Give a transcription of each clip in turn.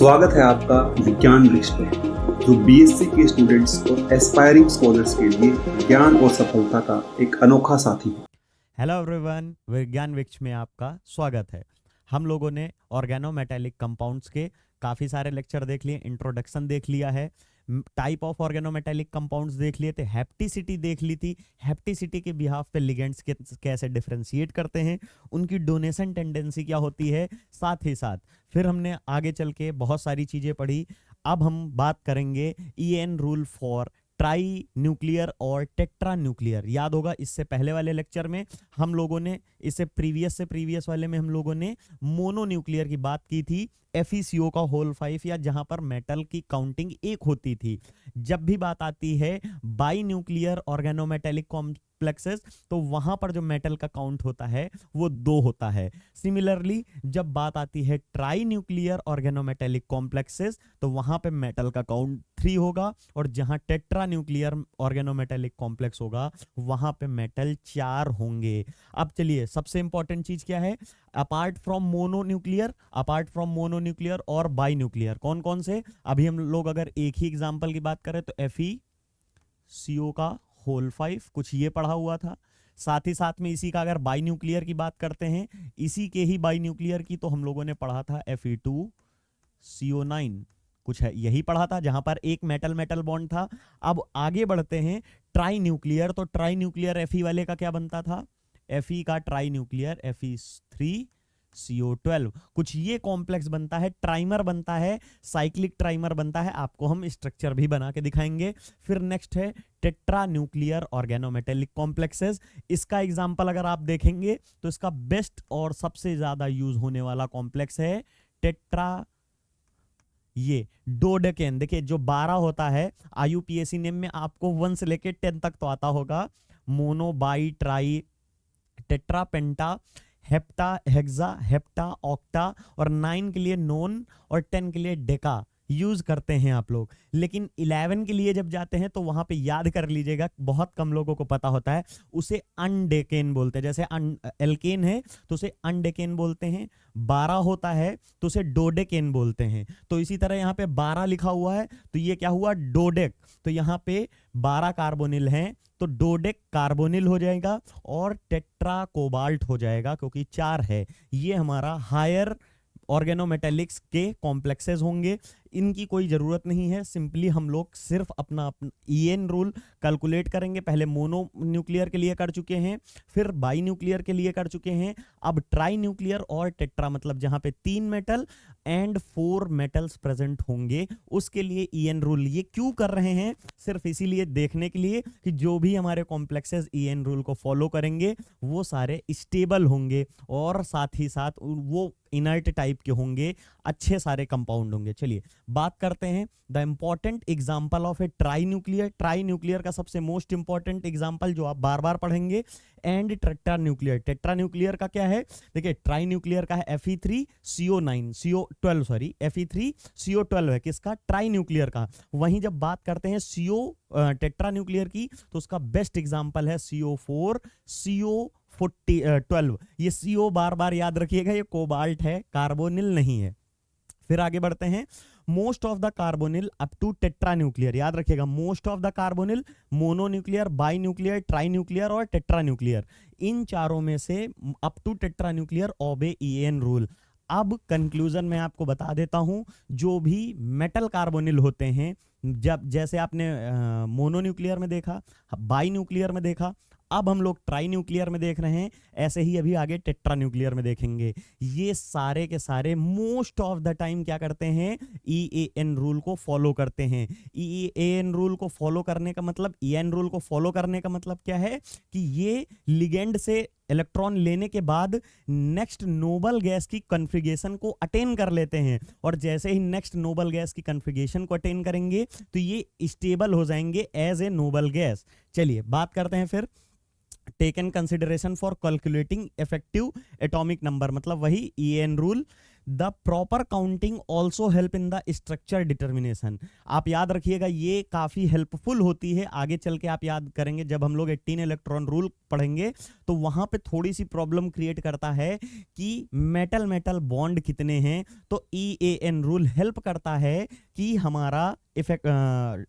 स्वागत है आपका विज्ञान वृक्ष पे, जो बीएससी के स्टूडेंट्स और एस्पायरिंग स्कॉलर्स के लिए ज्ञान और सफलता का एक अनोखा साथी है। हेलो एवरीवन, विज्ञान वृक्ष में आपका स्वागत है। हम लोगों ने ऑर्गेनोमेटेलिक कंपाउंड्स के काफ़ी सारे लेक्चर देख लिए, इंट्रोडक्शन देख लिया है, टाइप ऑफ ऑर्गेनोमेटेलिक कंपाउंड्स देख लिए थे, हैप्टिसिटी देख ली थी, हैप्टिसिटी के बिहाफ पे लिगेंड्स के कैसे डिफरेंशिएट करते हैं, उनकी डोनेशन टेंडेंसी क्या होती है, साथ ही साथ फिर हमने आगे चल के बहुत सारी चीज़ें पढ़ी। अब हम बात करेंगे EN rule for tri nuclear और टेट्रा न्यूक्लियर। याद होगा इससे पहले वाले लेक्चर में हम लोगों ने, इससे प्रीवियस वाले में हम लोगों ने मोनो न्यूक्लियर की बात की थी, FeCO का होल 5, या जहां पर मेटल की काउंटिंग 1 होती थी। जब भी बात आती है बाई न्यूक्लियर ऑर्गेनोमेटेलिक कॉम्प्लेक्सेस, तो वहां पर जो मेटल का काउंट होता है वो 2 होता है। सिमिलरली जब बात आती है ट्राई न्यूक्लियर ऑर्गेनोमेटेलिक कॉम्प्लेक्सेस, तो वहां पे मेटल का काउंट 3 होगा, और जहां टेट्रा न्यूक्लियर ऑर्गेनोमेटेलिक कॉम्प्लेक्स होगा वहां पे मेटल 4 होंगे। अब चलिए, सबसे इंपॉर्टेंट चीज क्या है, अपार्ट फ्रॉम मोनो न्यूक्लियर और बाई न्यूक्लियर, कौन कौन से? अभी हम लोग अगर एक ही एग्जांपल की बात करें तो FeCO का होल 5, कुछ ये पढ़ा हुआ था। साथ ही साथ में इसी का अगर बाई न्यूक्लियर की बात करते हैं, इसी के ही बाई न्यूक्लियर की तो हम लोगों ने पढ़ा था Fe2CO9, कुछ है यही पढ़ा था, जहां पर एक मेटल मेटल बॉन्ड था। अब आगे बढ़ते हैं ट्राई न्यूक्लियर, तो ट्राई न्यूक्लियर Fe वाले का क्या बनता था? Fe का ट्राई न्यूक्लियर Fe3CO12, कुछ ये कॉम्प्लेक्स बनता है, ट्राइमर बनता है, साइक्लिक ट्राइमर बनता है, आपको हम स्ट्रक्चर भी बना के दिखाएंगे। फिर नेक्स्ट है टेट्रा न्यूक्लियर ऑर्गेनोमेटेलिक कॉम्प्लेक्सेस। इसका एग्जांपल अगर आप देखेंगे तो इसका बेस्ट और सबसे ज्यादा यूज होने वाला कॉम्प्लेक्स है टेट्रा, ये डोडेकेन। देखिए जो 12 होता है, IUPAC नेम में आपको 1 से लेके 10 तक तो आता होगा, mono, by, try, tetra, penta, hepta, hexa, hepta, octa, और 9 के लिए नोन और 10 के लिए डेका यूज करते हैं आप लोग। लेकिन 11 के लिए जब जाते हैं तो वहां पे याद कर लीजिएगा, बहुत कम लोगों को पता होता है, उसे अनडेकेन बोलते हैं। जैसे एल्केन है तो उसे अनडेकेन बोलते हैं, 12 होता है तो उसे डोडेकेन बोलते हैं। तो इसी तरह यहाँ पे 12 लिखा हुआ है तो ये क्या हुआ, डोडेक। तो यहाँ पे 12 कार्बोनिल हैं तो डोडेक कार्बोनिल हो जाएगा, और टेट्रा कोबाल्ट हो जाएगा, क्योंकि 4 है। ये हमारा हायर ऑर्गेनोमेटेलिक्स के कॉम्प्लेक्सेस होंगे। इनकी कोई जरूरत नहीं है, सिंपली हम लोग सिर्फ अपना ईएन रूल कैलकुलेट करेंगे। पहले मोनो न्यूक्लियर के लिए कर चुके हैं, फिर बाई न्यूक्लियर के लिए कर चुके हैं, अब ट्राई न्यूक्लियर और टेट्रा, मतलब जहां पे 3 मेटल एंड 4 मेटल्स प्रेजेंट होंगे, उसके लिए ईएन रूल। ये क्यों कर रहे हैं? सिर्फ इसीलिए देखने के लिए कि जो भी हमारे कॉम्प्लेक्सेस ईएन रूल को फॉलो करेंगे वो सारे स्टेबल होंगे, और साथ ही साथ वो इनर्ट टाइप के होंगे, अच्छे सारे कंपाउंड होंगे। चलिए बात करते हैं the important example of A try nuclear. Tri nuclear का सबसे मोस्ट इंपॉर्टेंट एग्जांपल जो आप बार बार पढ़ेंगे, and tetra nuclear. Tetra nuclear का क्या है? देखिए ट्राई न्यूक्लियर का है Fe3CO12 है, किसका? ट्राई न्यूक्लियर का। वहीं जब बात करते हैं टेट्रा न्यूक्लियर की, तो उसका बेस्ट एग्जांपल है CO4CO12। ये CO बार बार याद रखिएगा, ये कोबाल्ट है, कार्बोनिल नहीं है। फिर आगे बढ़ते हैं, most of the carbonyl up to tetra nuclear. याद रखिएगा, most of the carbonyl mono nuclear, bi nuclear, tri nuclear और टेट्रा न्यूक्लियर, इन चारों में से अप टू टेट्रा न्यूक्लियर ओबे ईएन रूल। अब कंक्लूजन में आपको बता देता हूं, जो भी मेटल कार्बोनिल होते हैं, जब जैसे आपने मोनो न्यूक्लियर में देखा, बाई न्यूक्लियर में देखा, अब हम लोग ट्राई न्यूक्लियर में देख रहे हैं, ऐसे ही अभी आगे टेट्रा न्यूक्लियर में देखेंगे। ये सारे के सारे मोस्ट ऑफ द टाइम क्या करते हैं, ईएन रूल को फॉलो करते हैं। ईएन रूल को फॉलो करने का मतलब, ईएन रूल को फॉलो करने का मतलब क्या है कि ये लिगेंड से इलेक्ट्रॉन लेने के बाद नेक्स्ट नोबल गैस की कॉन्फ़िगरेशन को अटेन कर लेते हैं, और जैसे ही नेक्स्ट नोबल गैस की कॉन्फ़िगरेशन को अटेन करेंगे तो ये स्टेबल हो जाएंगे एज ए नोबल गैस। चलिए बात करते हैं फिर taken consideration for calculating effective atomic number, मतलब वही EN rule. The proper counting also help in the structure determination. आप याद रखिएगा, ये काफी हेल्पफुल होती है। आगे चल के आप याद करेंगे जब हम लोग 18 इलेक्ट्रॉन रूल पढ़ेंगे तो वहां पे थोड़ी सी प्रॉब्लम क्रिएट करता है कि मेटल मेटल बॉन्ड कितने हैं। तो EAN रूल हेल्प करता है कि हमारा इफेक्ट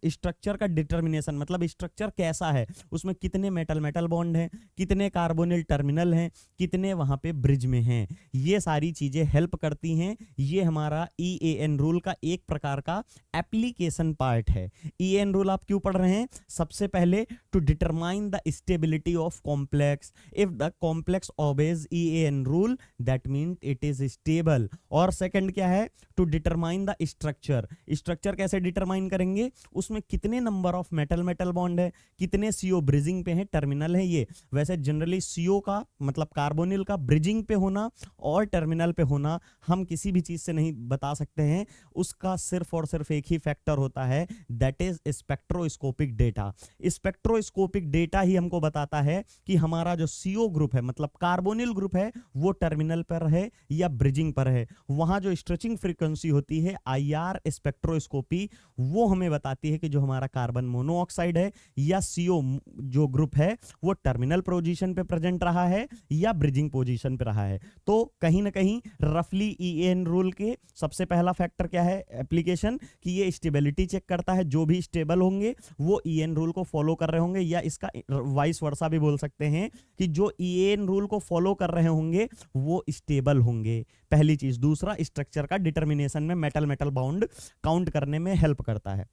स्ट्रक्चर का डिटर्मिनेशन, मतलब स्ट्रक्चर कैसा है, उसमें कितने मेटल मेटल बॉन्ड हैं, कितने कार्बोनिल टर्मिनल हैं, कितने वहां पे ब्रिज में हैं, ये सारी चीजें हेल्प करती हैं। ये हमारा EAN रूल का एक प्रकार का एप्लीकेशन पार्ट है। EAN रूल आप क्यों पढ़ रहे हैं? सबसे पहले to determine the stability of complex. If the complex obeys EAN rule that mean it is stable. और सेकंड क्या है? To determine the structure. Structure कैसे डिटरमाइन करेंगे? उसमें कितने number of metal metal bond है, कितने CO ब्रिजिंग पे है, टर्मिनल है। ये वैसे जनरली CO का मतलब कार्बोनिल का ब्रिजिंग पे होना और टर्मिनल पे होना हम किसी भी चीज से नहीं बता सकते हैं। उसका सिर्फ और सिर्फ एक ही फैक्टर होता है, that is spectroscopic data. Spectroscopic data ही हमको बताता है कि हमारा जो CO ग्रुप है मतलब कार्बोनिल ग्रुप है वो टर्मिनल पर है या ब्रिजिंग पर है। वहां जो स्ट्रेचिंग फ्रीक्वेंसी होती है IR स्पेक्ट्रोस्कोपी, वो हमें बताती है कि जो हमारा कार्बन मोनोऑक्साइड है या CO जो ग्रुप है वो टर्मिनल पोजीशन पे प्रेजेंट रहा है या ब्रिजिंग पोजीशन पे रहा है। तो कहीं ना कहीं रफली EAN रूल के सबसे पहला फैक्टर क्या है? एप्लीकेशन, कि ये स्टेबिलिटी चेक करता है। जो भी स्टेबल होंगे वो EAN रूल को फॉलो कर रहे होंगे, या इसका वाइस वर्सा भी बोल सकते हैं कि जो EAN रूल को फॉलो कर रहे होंगे वो स्टेबल होंगे, पहली चीज। दूसरा, स्ट्रक्चर का डिटर्मिनेशन में मेटल मेटल बाउंड काउंट करने में हेल्प करता है।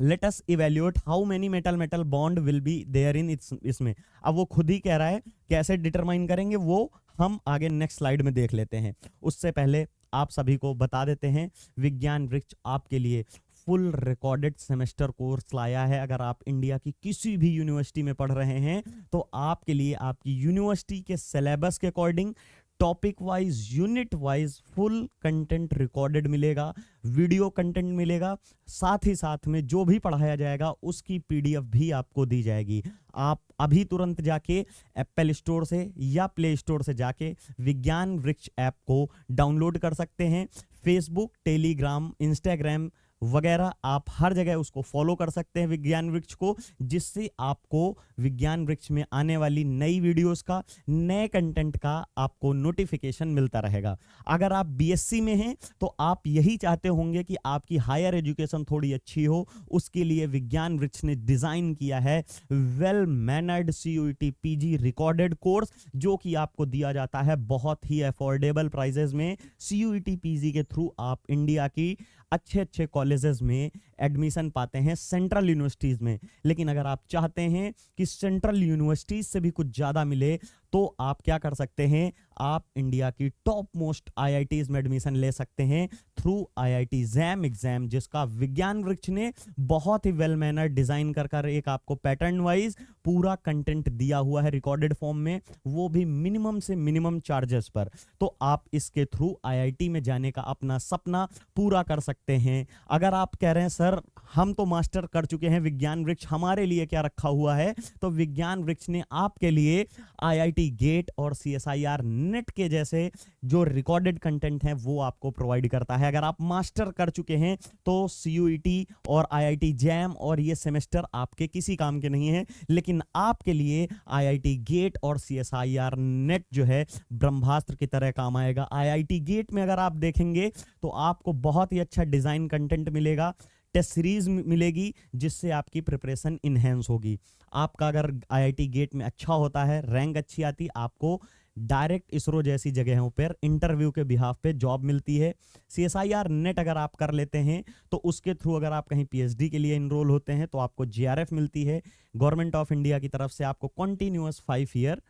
Let us evaluate how many metal metal bond will be there in इसमें। अब वो खुद ही कह रहा है, कैसे डिटरमाइन करेंगे वो हम आगे नेक्स्ट स्लाइड में देख लेते हैं। उससे पहले आप सभी को बता देते हैं, विज्ञान वृक्ष आपके लिए फुल रिकॉर्डेड सेमेस्टर कोर्स लाया है। अगर आप इंडिया की किसी भी यूनिवर्सिटी में पढ़ रहे हैं तो आपके लिए आपकी यूनिवर्सिटी के सिलेबस के according topic wise, unit wise full content recorded मिलेगा, वीडियो कंटेंट मिलेगा। साथ ही साथ में जो भी पढ़ाया जाएगा उसकी PDF भी आपको दी जाएगी। आप अभी तुरंत जाके एप्पल स्टोर से या प्ले स्टोर से जाके विज्ञान वृक्ष ऐप को डाउनलोड कर सकते हैं। फेसबुक, टेलीग्राम, इंस्टाग्राम वगैरह आप हर जगह उसको फॉलो कर सकते हैं विज्ञान वृक्ष को, जिससे आपको विज्ञान वृक्ष में आने वाली नई वीडियोस का, नए कंटेंट का आपको नोटिफिकेशन मिलता रहेगा। अगर आप BSc में हैं तो आप यही चाहते होंगे कि आपकी हायर एजुकेशन थोड़ी अच्छी हो, उसके लिए विज्ञान वृक्ष ने डिजाइन किया है well mannered CUET PG recorded course, जो कि आपको दिया जाता है बहुत ही अफोर्डेबल प्राइजेस में। CUET PG के थ्रू आप इंडिया की अच्छे अच्छे कॉलेजेस में एडमिशन पाते हैं, सेंट्रल यूनिवर्सिटीज में। लेकिन अगर आप चाहते हैं कि सेंट्रल यूनिवर्सिटीज से भी कुछ ज्यादा मिले तो आप क्या कर सकते हैं? आप इंडिया की टॉप मोस्ट IITs में एडमिशन ले सकते हैं थ्रू IIT JAM एग्जाम, जिसका विज्ञान वृक्ष ने बहुत ही वेल मैनर डिजाइन कर एक आपको पैटर्न वाइज पूरा कंटेंट दिया हुआ है रिकॉर्डेड फॉर्म में, वो भी मिनिमम से मिनिमम चार्जेस पर। तो आप इसके थ्रू IIT में जाने का अपना सपना पूरा कर सकते हैं। अगर आप कह रहे हैं सर हम तो मास्टर कर चुके हैं, विज्ञान वृक्ष हमारे लिए क्या रखा हुआ है, तो विज्ञान वृक्ष ने आपके लिए IIT गेट और CSIR नेट के जैसे जो रिकॉर्डेड कंटेंट है वो आपको प्रोवाइड करता है। अगर आप मास्टर कर चुके हैं तो CUET और IIT JAM और ये सेमेस्टर आपके किसी काम के नहीं है, लेकिन आपके लिए IIT गेट और CSIR नेट जो है ब्रह्मास्त्र की तरह काम आएगा। IIT गेट में अगर आप देखेंगे तो आपको बहुत ही अच्छा डिजाइन कंटेंट मिलेगा, टेस्ट सीरीज मिलेगी, जिससे आपकी प्रिपरेशन इनहेंस होगी। आपका अगर IIT गेट में अच्छा होता है, रैंक अच्छी आती, आपको डायरेक्ट इसरो जैसी जगहों पर इंटरव्यू के बिहाफ पे जॉब मिलती है। CSIR नेट अगर आप कर लेते हैं तो उसके थ्रू अगर आप कहीं PhD के लिए इनरोल होते हैं तो आपको JRF मिलती है। गवर्नमेंट ऑफ इंडिया की तरफ से आपको कंटिन्यूअस 5 ईयर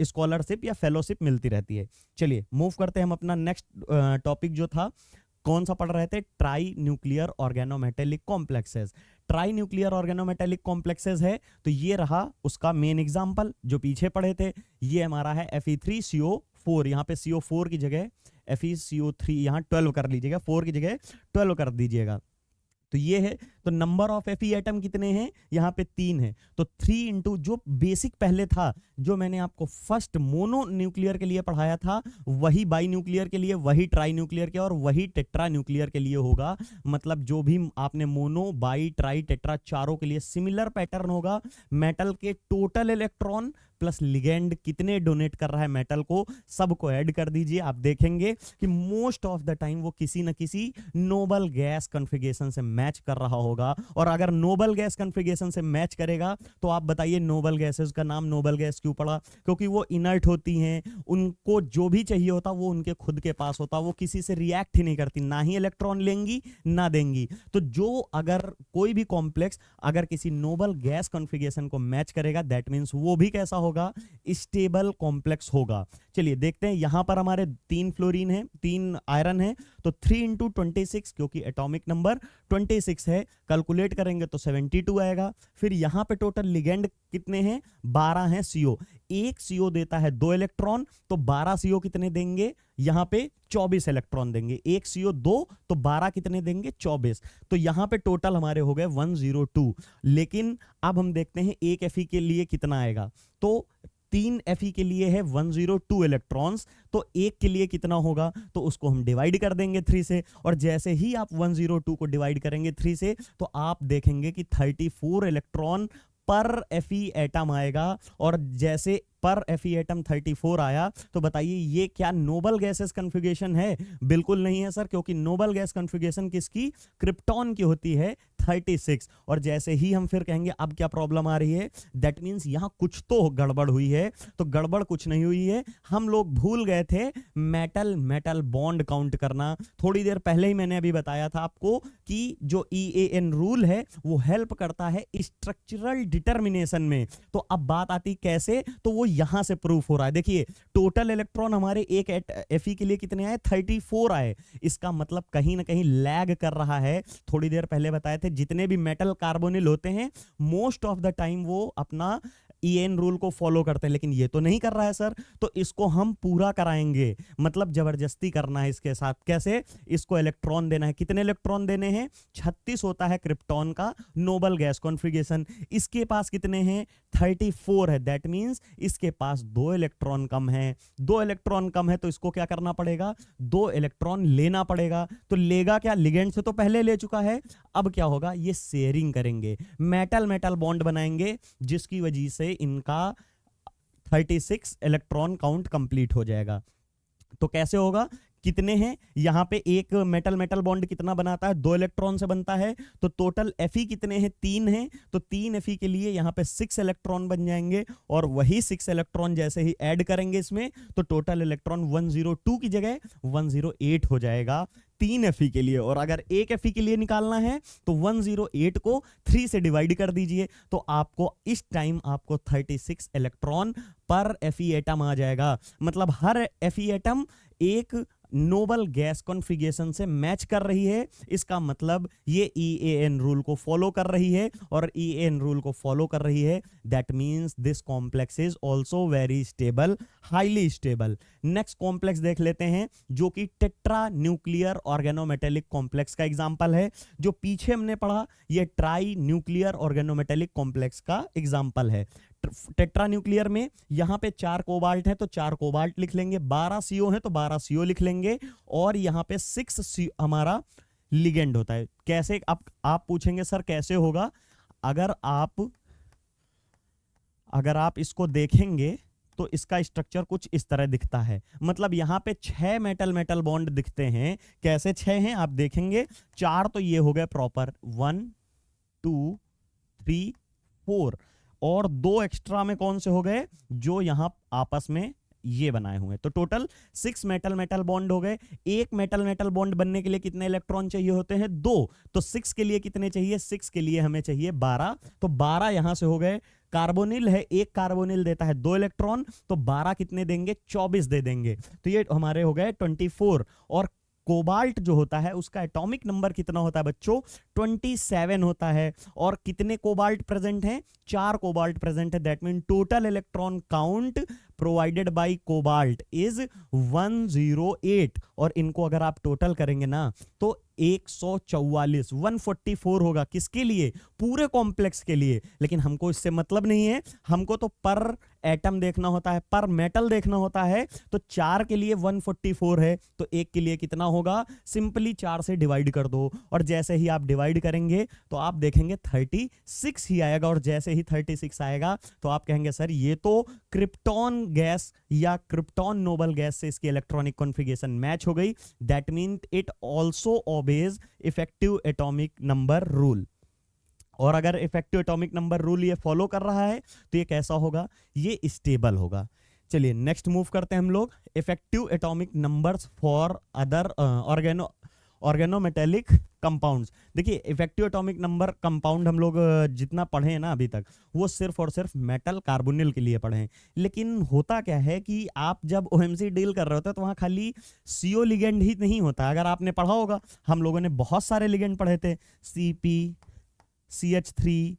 स्कॉलरशिप या फेलोशिप मिलती रहती है। चलिए मूव करते हैं हम अपना नेक्स्ट टॉपिक जो था, कौन सा पढ़ रहे थे? Try nuclear organometallic complexes. Try nuclear organometallic complexes है तो ये रहा उसका मेन एग्जांपल जो पीछे पढ़े थे। ये हमारा है Fe3CO4, यहाँ पे CO4 की जगह FeCO3 यहाँ 12 कर लीजिएगा, 4 की जगह 12 कर दीजिएगा। तो ये है। तो नंबर ऑफ Fe एटम कितने हैं, यहाँ पे 3 है। तो 3 इंटू जो बेसिक पहले था, जो मैंने आपको फर्स्ट मोनो न्यूक्लियर के लिए पढ़ाया था, वही बाई न्यूक्लियर के लिए, वही ट्राई न्यूक्लियर के और वही टेट्रा न्यूक्लियर के लिए होगा। मतलब जो भी आपने मोनो, बाई, ट्राई, टेट्रा चारों के लिए सिमिलर पैटर्न होगा। मेटल के टोटल इलेक्ट्रॉन प्लस लिगेंड कितने डोनेट कर रहा है मेटल को, सबको ऐड कर दीजिए। आप देखेंगे कि मोस्ट ऑफ द टाइम वो किसी न किसी नोबल गैस कॉन्फ़िगरेशन से मैच कर रहा होगा। और अगर नोबल गैस कॉन्फ़िगरेशन से मैच करेगा तो आप बताइए नोबल गैसेस का नाम नोबल गैस क्यों पड़ा? क्योंकि वो इनर्ट होती हैं, उनको जो भी चाहिए होता वो उनके खुद के पास होता, वो किसी से रिएक्ट ही नहीं करती, ना ही इलेक्ट्रॉन लेंगी ना देंगी। तो जो अगर कोई भी कॉम्प्लेक्स अगर किसी नोबल गैस कॉन्फ़िगरेशन को मैच करेगा, दैट मीन्स वो भी कैसा होगा, स्टेबल कॉम्प्लेक्स होगा। चलिए देखते हैं, यहां पर हमारे 3 फ्लोरीन है, 3 आयरन है, तो 3 इंटू 26 क्योंकि एटॉमिक नंबर 26 है, कैलकुलेट करेंगे तो 72 आएगा। फिर यहां पे टोटल लिगेंड कितने हैं, 12 हैं CO। एक CO देता है 2 इलेक्ट्रॉन, तो 12 CO कितने देंगे, यहां पे 24 इलेक्ट्रॉन देंगे। एक CO 2, तो 12 कितने देंगे, 24। तो यहां पे टोटल हमारे हो गए 102। लेकिन अब हम देखते हैं एक Fe के लिए कितना आएगा। तो 3 Fe के लिए है 102 इलेक्ट्रॉन्स, तो एक के लिए कितना होगा, तो उसको हम डिवाइड कर देंगे 3 से। और जैसे ही आप 102 को डिवाइड करेंगे 3 से, तो आप देखेंगे कि 34 इलेक्ट्रॉन पर Fe एटम आएगा। और जैसे पर Fe एटम 34 आया, तो बताइए ये क्या नोबल गैसेस कॉन्फ़िगरेशन है? बिल्कुल नहीं है सर, क्योंकि नोबल गैस कॉन्फ़िगरेशन किसकी, क्रिप्टॉन की होती है 36। और जैसे ही हम फिर कहेंगे अब क्या प्रॉब्लम आ रही है, दैट मीन्स यहां कुछ तो गड़बड़ हुई है। तो गड़बड़ कुछ नहीं हुई है, हम लोग भूल गए थे मेटल मेटल बॉन्ड काउंट करना। थोड़ी देर पहले ही मैंने अभी बताया था आपको कि जो EAN रूल है वो हेल्प करता है स्ट्रक्चरल डिटर्मिनेशन में। तो अब बात आती कैसे, तो वो यहां से प्रूफ हो रहा है। देखिए टोटल इलेक्ट्रॉन हमारे एक Fe के लिए कितने आए, 34 आए। इसका मतलब कहीं ना कहीं लैग कर रहा है। थोड़ी देर पहले बताए थे जितने भी मेटल कार्बोनिल होते हैं मोस्ट ऑफ द टाइम वो अपना EN रूल को फॉलो करते हैं, लेकिन ये तो नहीं कर रहा है सर। तो इसको हम पूरा कराएंगे, मतलब जबरदस्ती करना है इसके साथ। कैसे, इसको इलेक्ट्रॉन देना है। कितने इलेक्ट्रॉन देने हैं, 36 होता है क्रिप्टॉन का नोबल गैस कॉन्फ़िगरेशन। इसके पास कितने हैं, 34 है। दैट मींस इसके पास 2 इलेक्ट्रॉन कम है। 2 इलेक्ट्रॉन कम है तो इसको क्या करना पड़ेगा, 2 इलेक्ट्रॉन लेना पड़ेगा। तो लेगा क्या, लिगेंड से तो पहले ले चुका है। अब क्या होगा, ये शेयरिंग करेंगे, मेटल मेटल बॉन्ड बनाएंगे, जिसकी वजह से इनका 36 इलेक्ट्रॉन काउंट कंप्लीट हो जाएगा। तो कैसे होगा, कितने हैं यहां पे, एक मेटल मेटल बॉन्ड कितना बनाता है, 2 इलेक्ट्रॉन से बनता है। तो टोटल Fe कितने हैं, 3 हैं। तो 3 Fe के लिए यहां पे 6 इलेक्ट्रॉन बन जाएंगे। और वही 6 इलेक्ट्रॉन जैसे ही ऐड करेंगे इसमें, तो टोटल इलेक्ट्रॉन 102 की जगह 108 हो जाएगा 3 Fe के लिए। और अगर एक Fe के लिए निकालना है तो 108 को 3 से डिवाइड कर दीजिए, तो आपको इस टाइम आपको 36 इलेक्ट्रॉन पर Fe एटम आ जाएगा। मतलब हर Fe एटम एक नोबल गैस कॉन्फ़िगरेशन से मैच कर रही है। इसका मतलब ये EAN रूल को फॉलो कर रही है, और EAN रूल को फॉलो कर रही है, that means this complex is also very stable, highly stable. Next complex देख लेते हैं, जो कि टेट्रा न्यूक्लियर ऑर्गेनोमेटेलिक कॉम्प्लेक्स का एग्जांपल है। जो पीछे हमने पढ़ा ये ट्राई न्यूक्लियर ऑर्गेनोमेटेलिक कॉम्प्लेक्स का एग्जांपल है। टेट्रा न्यूक्लियर में यहां पे 4 कोबाल्ट है तो 4 कोबाल्ट लिख लेंगे, 12 CO है तो 12 CO लिख लेंगे, और यहां पे 6 हमारा लिगेंड होता है। कैसे, आप पूछेंगे सर कैसे होगा, अगर आप इसको देखेंगे तो इसका स्ट्रक्चर कुछ इस तरह दिखता है। मतलब यहां पे 6 मेटल मेटल बॉन्ड दिखते हैं। कैसे 6 हैं आप देखेंगे, 4 तो ये हो गए प्रॉपर, 1 2 3 4, और 2 एक्स्ट्रा में कौन से हो गए, जो यहां आपस में ये बनाए हुए। तो टोटल 6 मेटल मेटल बॉन्ड हो गए। एक मेटल मेटल बॉन्ड बनने के लिए कितने इलेक्ट्रॉन चाहिए होते हैं, 2। तो 6 के लिए कितने चाहिए, 6 के लिए हमें चाहिए 12। तो 12 यहां से हो गए। कार्बोनिल है, एक कार्बोनिल देता है 2 इलेक्ट्रॉन, तो 12 कितने देंगे, 24 दे देंगे। तो ये हमारे हो गए 24। और कोबाल्ट जो होता है उसका एटॉमिक नंबर कितना होता है बच्चों? 27 होता है। और कितने कोबाल्ट प्रेजेंट हैं? 4 कोबाल्ट प्रेजेंट है। That mean total electron count provided by cobalt is 108। और इनको अगर आप टोटल करेंगे ना तो 144 144 होगा। किसके लिए? पूरे कॉम्प्लेक्स के लिए। लेकिन हमको इससे मतलब नहीं है, हमको तो पर एटम देखना होता है, पर मेटल देखना होता है। तो 4 के लिए 144 है, तो 1 के लिए कितना होगा? सिंपली 4 से डिवाइड कर दो, और जैसे ही आप डिवाइड करेंगे तो आप देखेंगे 36 ही आएगा। और जैसे ही 36 आएगा तो आप कहेंगे सर ये तो क्रिप्टॉन गैस या क्रिप्टॉन नोबल गैस से इसकी इलेक्ट्रॉनिक कॉन्फ़िगरेशन मैच हो गई। That mean it also obeys effective atomic number rule. और अगर इफेक्टिव एटॉमिक नंबर रूल ये फॉलो कर रहा है तो ये कैसा होगा? ये स्टेबल होगा। चलिए नेक्स्ट मूव करते हैं हम लोग। Effective atomic numbers for other organometallic compounds. देखिए इफेक्टिव एटॉमिक नंबर कंपाउंड हम लोग जितना पढ़े हैं ना अभी तक, वो सिर्फ और सिर्फ मेटल कार्बोनिल के लिए पढ़े हैं। लेकिन होता क्या है कि आप जब ओएमसी डील कर रहे होते हैं तो वहाँ खाली सीओ लिगेंड ही नहीं होता। अगर आपने पढ़ा होगा, हम लोगों ने बहुत सारे लिगेंड पढ़े थे, CP, CH3,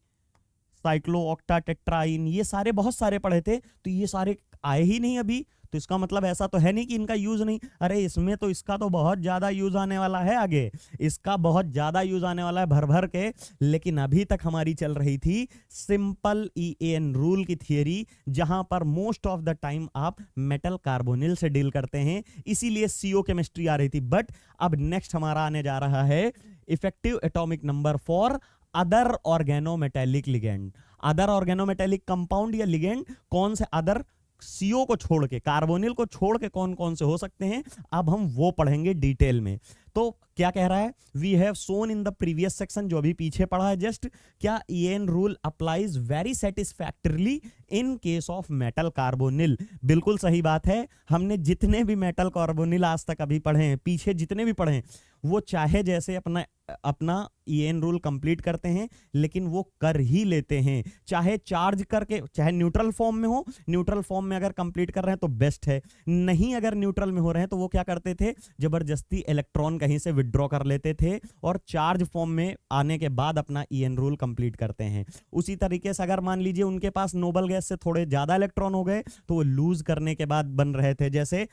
साइक्लोऑक्टाटेट्राइन, ये सारे बहुत सारे पढ़े थे। तो ये सारे आए ही नहीं अभी, तो इसका मतलब ऐसा तो है नहीं कि इनका यूज नहीं। अरे इसमें तो इसका तो बहुत ज्यादा यूज आने वाला है, आगे इसका बहुत ज्यादा यूज आने वाला है भर भर के। लेकिन अभी तक हमारी चल रही थी सिंपल EAN रूल की थियरी, जहां पर मोस्ट ऑफ द टाइम आप मेटल कार्बोनिल से डील करते हैं, इसीलिए CO केमिस्ट्री आ रही थी। बट अब नेक्स्ट हमारा आने जा रहा है effective atomic number for other organometallic ligand. Other organometallic compound या लिगेंड कौन से? अदर CO को छोड़ के, कार्बोनिल को छोड़ के कौन कौन से हो सकते हैं, अब हम वो पढ़ेंगे डिटेल में। तो क्या कह रहा है? We have shown in the previous section, जो अभी पीछे पढ़ा है जस्ट, क्या EAN rule applies very satisfactorily in case of metal carbonyl. बिल्कुल सही बात है। हमने जितने भी मेटल कार्बोनिल आज तक अभी पढ़े हैं, पीछे जितने भी पढ़े हैं, वो चाहे जैसे अपना EAN रूल कंप्लीट करते हैं, लेकिन वो कर ही लेते हैं, चाहे चार्ज करके, चाहे न्यूट्रल फॉर्म में हो। न्यूट्रल फॉर्म में अगर कंप्लीट कर रहे हैं तो बेस्ट है, नहीं अगर न्यूट्रल में हो रहे हैं तो वो क्या करते थे? जबरदस्ती इलेक्ट्रॉन कहीं से विड्रॉ कर लेते थे और चार्ज फॉर्म में आने के बाद अपना EAN रूल कंप्लीट करते हैं। उसी तरीके से अगर मान लीजिए उनके पास नोबल गैस से थोड़े ज्यादा इलेक्ट्रॉन हो गए तो वो लूज करने के बाद बन रहे थे, जैसे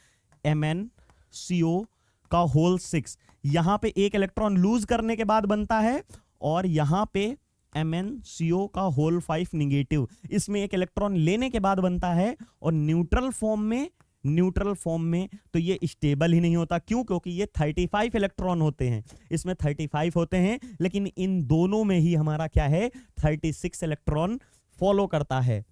MnCO का होल 6, यहां पे एक इलेक्ट्रॉन लूज करने के बाद बनता है, और यहां पे MnCO का होल 5 निगेटिव, इसमें एक इलेक्ट्रॉन लेने के बाद बनता है। और न्यूट्रल फॉर्म में तो ये स्टेबल ही नहीं होता। क्यों? क्योंकि ये 35 इलेक्ट्रॉन होते हैं, इसमें 35 होते हैं, लेकिन इन दोनों में ही हमारा क्या है? 36 इलेक्ट्रॉन फॉलो करता है।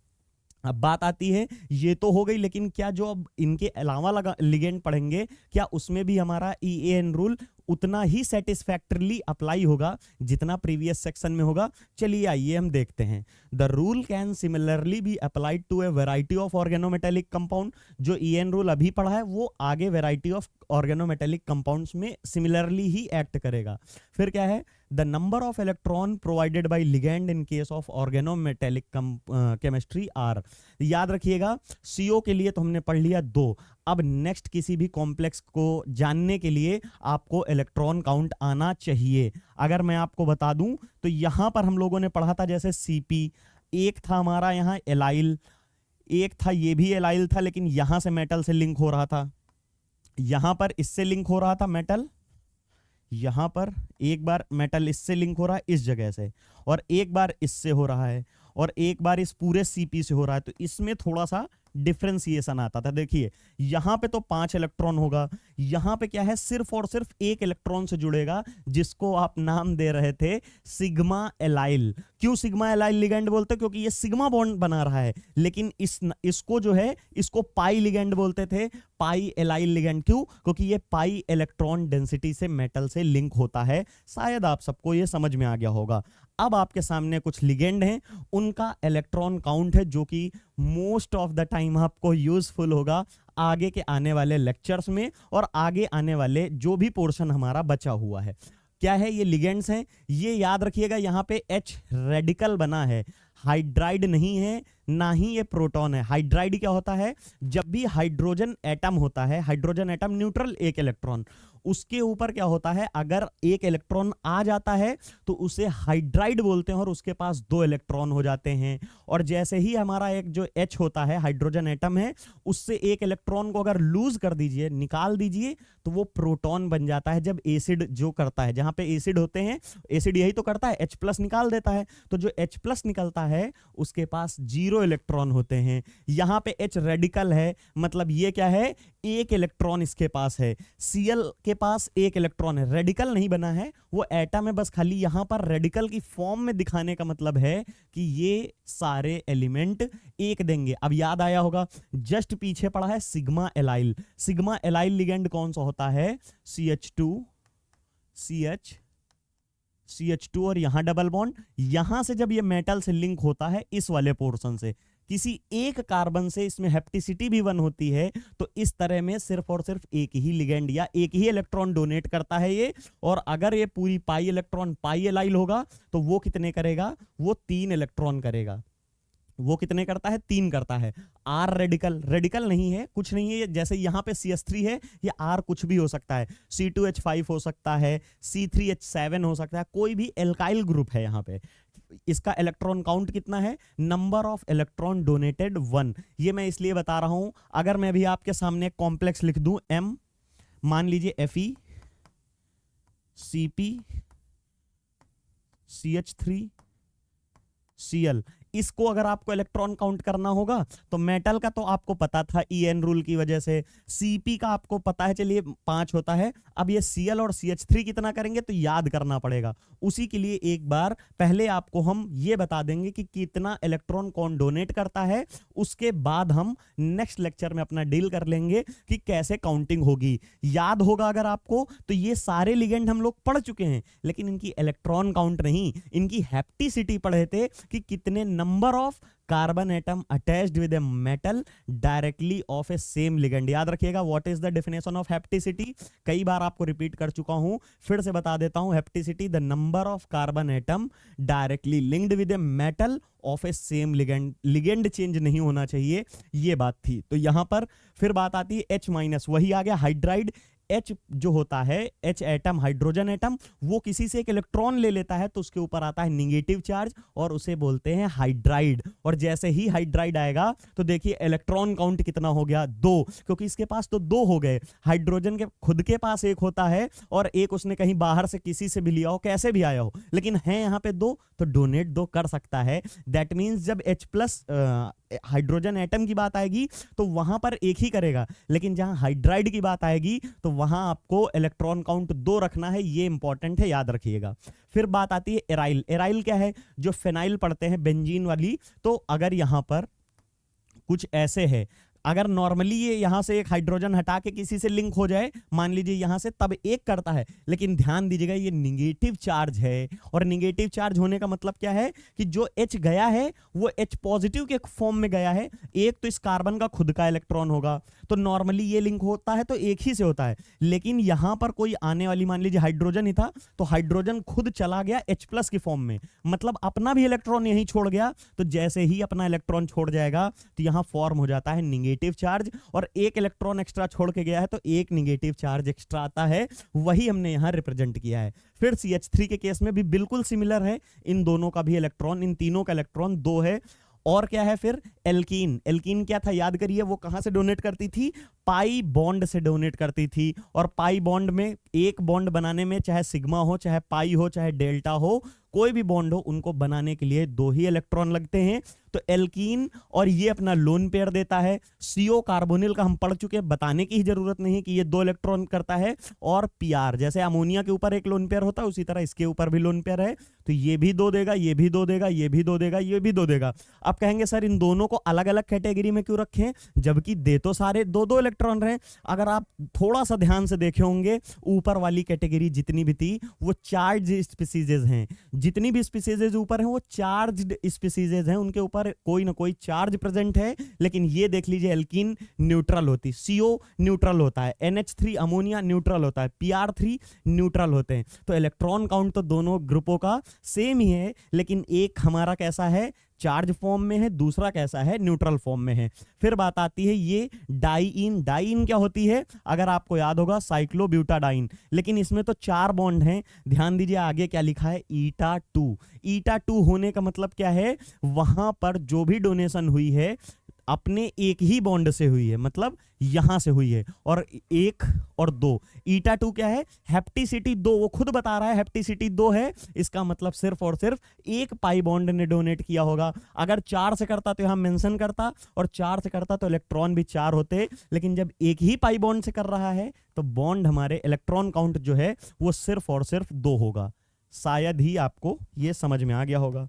अब बात आती है, ये तो हो गई, लेकिन क्या जो अब इनके अलावा लिगेंड पढ़ेंगे, क्या उसमें भी हमारा EAN रूल उतना ही सेटिस्फैक्टरली अप्लाई होगा जितना प्रीवियस सेक्शन में होगा? चलिए आइए हम देखते हैं। The rule can similarly be applied to a variety of organometallic compound. जो EAN रूल अभी पढ़ा है वो आगे वैरायटी ऑफ ऑर्गेनोमेटेलिक कंपाउंड्स में सिमिलरली ही एक्ट करेगा। फिर क्या है? The number of electron provided by ligand in case of organometallic chemistry are. याद रखिएगा, CO के लिए तो हमने पढ़ लिया 2। अब नेक्स्ट किसी भी कॉम्प्लेक्स को जानने के लिए आपको इलेक्ट्रॉन काउंट आना चाहिए। अगर मैं आपको बता दूं तो यहां पर हम लोगों ने पढ़ा था, जैसे CP, एक था हमारा यहां एलाइल, एक था ये भी एलाइल था, लेकिन यहां से मेटल से लिंक हो रहा था, यहां पर इससे लिंक हो रहा था मेटल, यहां पर एक बार मेटल इससे लिंक हो रहा है इस जगह से, और एक बार इससे हो रहा है, और एक बार इस पूरे CP से हो रहा है। तो इसमें थोड़ा सा डिफरेंशिएशन आता था। देखिए यहां पे तो 5 इलेक्ट्रॉन होगा, यहां पे क्या है? सिर्फ और सिर्फ एक इलेक्ट्रॉन से जुड़ेगा, जिसको आप नाम दे रहे थे सिग्मा एलाइल। क्यों सिग्मा एलाइल लिगेंड बोलते? क्योंकि ये सिग्मा बॉन्ड बना रहा है। लेकिन इसको जो है, इसको पाई लिगेंड बोलते थे, पाई एलाइल लिगेंड। क्यों? क्योंकि ये पाई इलेक्ट्रॉन डेंसिटी से मेटल से लिंक होता है। शायद आप सबको ये समझ में आ गया होगा। अब आपके सामने कुछ लिगेंड हैं, उनका इलेक्ट्रॉन काउंट है, जो कि मोस्ट ऑफ द टाइम आपको यूजफुल होगा आगे के आने वाले लेक्चर्स में और आगे आने वाले जो भी पोर्शन हमारा बचा हुआ है। क्या है? ये लिगेंड्स हैं। ये याद रखिएगा, यहाँ पे H रेडिकल बना है। हाइड्राइड नहीं है, ना ही ये प्रोटॉन है। हाइड्राइड क्या होता है? जब भी हाइड्रोजन एटम होता है, हाइड्रोजन एटम न्यूट्रल, एक इलेक्ट्रॉन, उसके ऊपर क्या होता है, अगर एक इलेक्ट्रॉन आ जाता है तो उसे हाइड्राइड बोलते हैं और उसके पास 2 इलेक्ट्रॉन हो जाते हैं। और जैसे ही हमारा एक जो H होता है, हाइड्रोजन एटम है, उससे एक इलेक्ट्रॉन को अगर लूज कर दीजिए, निकाल दीजिए, तो वो प्रोटॉन बन जाता है। जब एसिड जो करता है, जहां पे एसिड होते हैं, एसिड यही तो करता है, H+ निकाल देता है। तो जो H+ निकलता है उसके पास 0 इलेक्ट्रॉन होते हैं। यहां पे H रेडिकल है, मतलब ये क्या है, एक इलेक्ट्रॉन इसके पास है। Cl के पास एक इलेक्ट्रॉन है, रेडिकल नहीं बना है, वो एटम है, बस खाली यहां पर रेडिकल की फॉर्म में दिखाने का मतलब है कि ये सारे एलिमेंट एक देंगे। अब याद आया होगा, जस्ट पीछे पड़ा है sigma allyl. Sigma allyl ligand कौन सा होता है? CH2 CH2 और यहां डबल बॉन्ड, यहां से जब ये मेटल से लिंक होता है, इस वाले पोर्शन से किसी एक कार्बन से, इसमें हेप्टिसिटी भी 1 होती है, तो इस तरह में सिर्फ और सिर्फ एक ही लिगेंड या एक ही इलेक्ट्रॉन डोनेट करता है ये। और अगर ये पूरी पाई इलेक्ट्रॉन पाई एलाइल होगा तो वो कितने करेगा? वो 3 इलेक्ट्रॉन करेगा। वो कितने करता है? 3 करता है। R रेडिकल, रेडिकल नहीं है, कुछ नहीं है, जैसे यहां पे CH3 है, ये R कुछ भी हो सकता है, C2H5 हो सकता है, C3H7 हो सकता है, कोई भी एल्काइल ग्रुप है यहां पे। इसका इलेक्ट्रॉन काउंट कितना है? Number of electron donated 1। ये मैं इसलिए बता रहा हूं, अगर मैं भी आपके सामने कॉम्प्लेक्स लिख दूं, M, मान लीजिए Fe, Cp, CH3, Cl, इसको अगर आपको इलेक्ट्रॉन काउंट करना होगा तो मेटल का तो आपको पता था EN रूल की वजह से, Cp का आपको पता है, चलिए 5 होता है। अब ये Cl और CH3 कितना करेंगे तो याद करना पड़ेगा। उसी के लिए एक बार पहले आपको हम ये बता देंगे कि कितना इलेक्ट्रॉन कौन डोनेट करता है, उसके बाद हम नेक्स्ट लेक्चर में अपना डील कर लेंगे कि कैसे काउंटिंग होगी। याद होगा अगर आपको, तो ये सारे लिगेंड हम लोग पढ़ चुके हैं, लेकिन इनकी इलेक्ट्रॉन काउंट नहीं, इनकी हेप्टिसिटी पढ़े थे कि कितने number of carbon atom attached with a metal directly of a same ligand. याद रखिएगा, what is the definition of hapticity, कई बार आपको रिपीट कर चुका हूं, फिर से बता देता हूं। Hapticity, the number of carbon atom directly linked with a metal of a same ligand. Ligand change नहीं होना चाहिए, ये बात थी। तो यहां पर फिर बात आती है H-, वही आ गया हाइड्राइड। H जो होता है, H एटम, हाइड्रोजन एटम, वो किसी से एक इलेक्ट्रॉन ले लेता है तो उसके ऊपर आता है नेगेटिव चार्ज और उसे बोलते हैं हाइड्राइड। और जैसे ही हाइड्राइड आएगा तो देखिए इलेक्ट्रॉन काउंट कितना हो गया? 2, क्योंकि इसके पास तो 2 हो गए। हाइड्रोजन के खुद के पास एक होता है और एक उसने कहीं बाहर से किसी से भी लिया हो, कैसे भी आया हो, लेकिन है यहाँ पे 2, तो डोनेट 2 कर सकता है। दैट मीन्स जब H+ हाइड्रोजन एटम की बात आएगी तो वहां पर एक ही करेगा, लेकिन जहां हाइड्राइड की बात आएगी तो वहां आपको इलेक्ट्रॉन काउंट 2 रखना है, ये इंपॉर्टेंट है, याद रखिएगा। फिर बात आती है एराइल। एराइल क्या है? जो फेनाइल पढ़ते हैं, बेंजीन वाली। तो अगर यहां पर कुछ ऐसे है, अगर नॉर्मली ये यहां से एक हाइड्रोजन हटा के किसी से लिंक हो जाए, मान लीजिए यहां से, तब एक करता है, लेकिन ध्यान दीजिएगा ये निगेटिव चार्ज है। और निगेटिव चार्ज होने का मतलब क्या है कि जो H गया है वो H+ के फॉर्म में गया है। एक तो इस कार्बन का खुद का इलेक्ट्रॉन होगा, तो नॉर्मली ये लिंक होता है तो एक ही से होता है, लेकिन यहां पर कोई आने वाली, मान लीजिए हाइड्रोजन ही था, तो हाइड्रोजन खुद चला गया H+ की फॉर्म में, मतलब अपना भी इलेक्ट्रॉन यहीं छोड़ गया। तो जैसे ही अपना इलेक्ट्रॉन छोड़ जाएगा तो यहां फॉर्म हो जाता है निगेटिव चार्ज, और एक इलेक्ट्रॉन एक्स्ट्रा छोड़ के गया है तो एक निगेटिव चार्ज एक्स्ट्रा आता है, वही हमने यहां रिप्रेजेंट किया है। फिर CH3 के केस में भी बिल्कुल सिमिलर है, इन दोनों का भी इलेक्ट्रॉन, इन तीनों का इलेक्ट्रॉन 2 है। और क्या है फिर? एल्कीन। एल्कीन क्या था? याद करिए, वो कहां से डोनेट करती थी? पाई बॉन्ड से डोनेट करती थी। और पाई बॉन्ड में, एक बॉन्ड बनाने में, चाहे सिग्मा हो, चाहे पाई हो, चाहे डेल्टा हो, कोई भी बॉन्ड हो, उनको बनाने के लिए 2 ही इलेक्ट्रॉन लगते हैं। तो एल्कीन, और ये अपना लोन पेयर देता है। CO कार्बोनिल का हम पढ़ चुके हैं, बताने की ही जरूरत नहीं कि ये 2 इलेक्ट्रॉन करता है। और PR, जैसे अमोनिया के ऊपर एक लोन पेयर होता है, उसी तरह इसके ऊपर भी लोन पेयर है, तो ये भी 2 देगा, ये भी 2 देगा, ये भी 2 देगा, ये भी 2 देगा। आप कहेंगे सर इन दोनों को अलग अलग कैटेगरी में क्यों रखें, जबकि दे तो सारे 2-2 इलेक्ट्रॉन रहे। अगर आप थोड़ा सा ध्यान से देखे होंगे, ऊपर वाली कैटेगरी जितनी भी थी वो चार्ज स्पीसीजेज हैं, जितनी भी स्पीसीजेज ऊपर हैं वो चार्ज्ड स्पीसीजेज हैं, उनके ऊपर कोई ना कोई चार्ज प्रेजेंट है। लेकिन ये देख लीजिए, एल्कीन न्यूट्रल होती, CO न्यूट्रल होता है, NH3 अमोनिया न्यूट्रल होता है, PR3 न्यूट्रल होते हैं। तो इलेक्ट्रॉन काउंट तो दोनों ग्रुपों का सेम ही है, लेकिन एक हमारा कैसा है? चार्ज फॉर्म में है, दूसरा कैसा है, न्यूट्रल फॉर्म में है। फिर बात आती है ये डाइईन। डाइईन क्या होती है, अगर आपको याद होगा साइक्लोब्यूटाडाइन, लेकिन इसमें तो 4 बॉन्ड हैं। ध्यान दीजिए आगे क्या लिखा है, ईटा 2। ईटा 2 होने का मतलब क्या है, वहां पर जो भी डोनेशन हुई है अपने एक ही बॉन्ड से हुई है, मतलब यहां से हुई है, और 1 और 2। ईटा 2 क्या है, हेप्टिसिटी 2, वो खुद बता रहा है हेप्टिसिटी 2 है, इसका मतलब सिर्फ और सिर्फ एक पाई बॉन्ड ने डोनेट किया होगा। अगर 4 से करता तो यहां मेंशन करता, और 4 से करता तो इलेक्ट्रॉन भी 4 होते, लेकिन जब एक ही पाई बॉन्ड से कर रहा है तो बॉन्ड हमारे इलेक्ट्रॉन काउंट जो है वो सिर्फ और सिर्फ 2 होगा। शायद ही आपको ये समझ में आ गया होगा।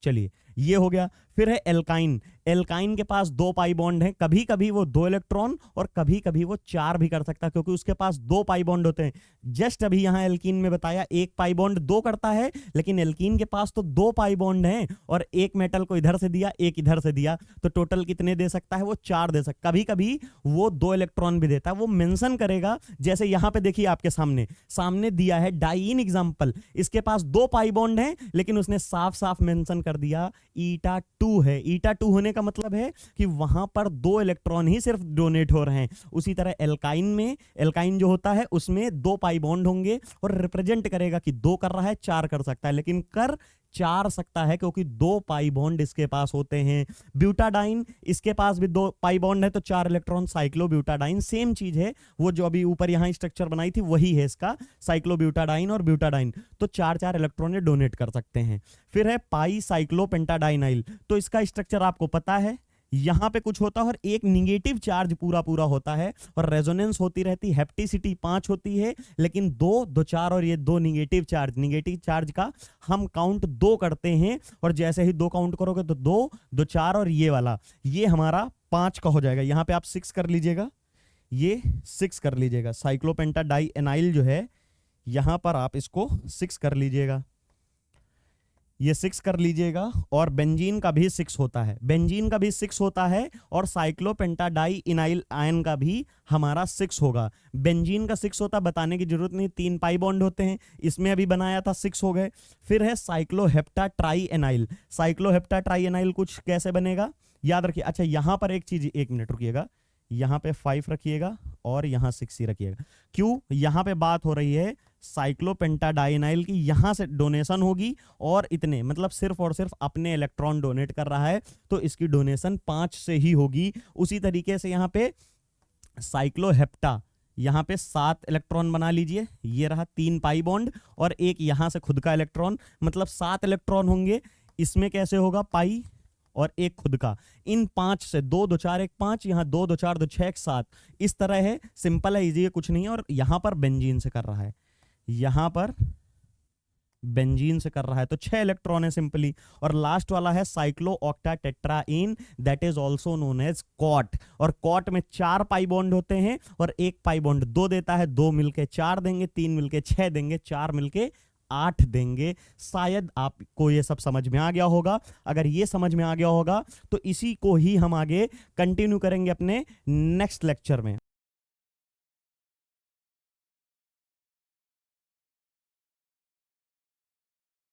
चलिए ये हो गया। फिर है एल्काइन। एल्काइन के पास 2 पाई बॉन्ड हैं, कभी कभी वो 2 इलेक्ट्रॉन और कभी कभी वो 4 भी कर सकता है, क्योंकि उसके पास 2 पाई बॉन्ड होते हैं। जस्ट अभी यहां एल्कीन में बताया 1 पाई बॉन्ड 2 करता है, लेकिन एल्कीन के पास तो 2 पाई बॉन्ड हैं, और एक मेटल को इधर से दिया, एक इधर से दिया, तो टोटल कितने दे सकता है, वो 4 दे सकता है। कभी कभी वो 2 इलेक्ट्रॉन भी देता है, वो मेंशन करेगा। जैसे यहां पे देखिए आपके सामने दिया है डाइईन एग्जांपल, इसके पास 2 पाई बॉन्ड हैं, लेकिन उसने साफ साफ मेंशन कर दिया ईटा 2 है। ईटा 2 होने का मतलब है कि वहां पर 2 इलेक्ट्रॉन ही सिर्फ डोनेट हो रहे हैं। उसी तरह एल्काइन जो होता है उसमें 2 पाई बॉन्ड होंगे, और रिप्रेजेंट करेगा कि 2 कर रहा है, 4 कर सकता है, लेकिन कर 4 सकता है क्योंकि 2 पाई बॉन्ड इसके पास होते हैं। ब्यूटाडाइन, इसके पास भी 2 पाई बॉन्ड है तो 4 इलेक्ट्रॉन। साइक्लोब्यूटाडाइन सेम चीज है, वो जो अभी ऊपर यहां स्ट्रक्चर बनाई थी वही है इसका, साइक्लोब्यूटाडाइन और ब्यूटाडाइन, तो 4 इलेक्ट्रॉन डोनेट कर सकते हैं। फिर है पाई साइक्लोपेंटाडाइनाइल, तो इसका स्ट्रक्चर आपको पता है, यहां पे कुछ होता है और एक निगेटिव चार्ज पूरा होता है, और रेजोनेंस होती रहती है। हेप्टिसिटी 5 होती है, लेकिन 2, 2, 4 और ये 2 निगेटिव चार्ज का हम काउंट 2 करते हैं, और जैसे ही 2 काउंट करोगे तो 2, 2, 4 और ये वाला, ये हमारा 5 का हो जाएगा। यहां पे आप 6 कर लीजिएगा, ये 6 कर लीजिएगा। साइक्लोपेंटाडाई एनाइल जो है यहां पर आप इसको 6 कर लीजिएगा, ये 6 कर लीजिएगा। और बेंजीन का भी 6 होता है, बेंजीन का भी 6 होता है, और साइक्लोपेंटाडाई इनाइल आयन का भी हमारा 6 होगा। बेंजीन का 6 होता, बताने की जरूरत नहीं, 3 पाई बॉन्ड होते हैं, इसमें अभी बनाया था 6 हो गए। फिर है साइक्लोहेप्टा ट्राई एनाइल। साइक्लोहेप्टा ट्राई एनाइल कुछ कैसे बनेगा याद रखिए। अच्छा यहां पर एक चीज, 1 मिनट रुकिएगा, यहां पे 5 रखिएगा और यहां 6 ही रखिएगा। क्यों, यहां पे बात हो रही है साइक्लोपेंटाडाइनाइल की, यहां से डोनेशन होगी, और इतने मतलब सिर्फ और सिर्फ अपने इलेक्ट्रॉन डोनेट कर रहा है, तो इसकी डोनेशन 5 से ही होगी। उसी तरीके से यहां पे साइक्लोहेप्टा, यहां पे 7 इलेक्ट्रॉन बना लीजिए, ये रहा 3 पाई बॉन्ड और एक यहां से खुद का इलेक्ट्रॉन, मतलब 7 इलेक्ट्रॉन होंगे। इसमें कैसे होगा, पाई और एक खुद का, इन 5 से 2, 2, 4, 1, 5, यहाँ 2, 2, 4, 2, 6, 1, 7, इस तरह है। सिंपल है, इजी है, कुछ नहीं है। और यहां पर बेंजीन से कर रहा है, यहां पर बेंजीन से कर रहा है, तो 6 इलेक्ट्रॉन है सिंपली। और लास्ट वाला है cyclooctatetraene, that is also known as COT. और कॉट में 4 पाई बॉन्ड होते हैं, और एक पाई बॉन्ड 2 देता है, 2 मिलके 4 देंगे, 3 मिलके 6 देंगे, 4 मिलके 8 देंगे। शायद आपको ये सब समझ में आ गया होगा। अगर ये समझ में आ गया होगा तो इसी को ही हम आगे कंटिन्यू करेंगे अपने नेक्स्ट लेक्चर में।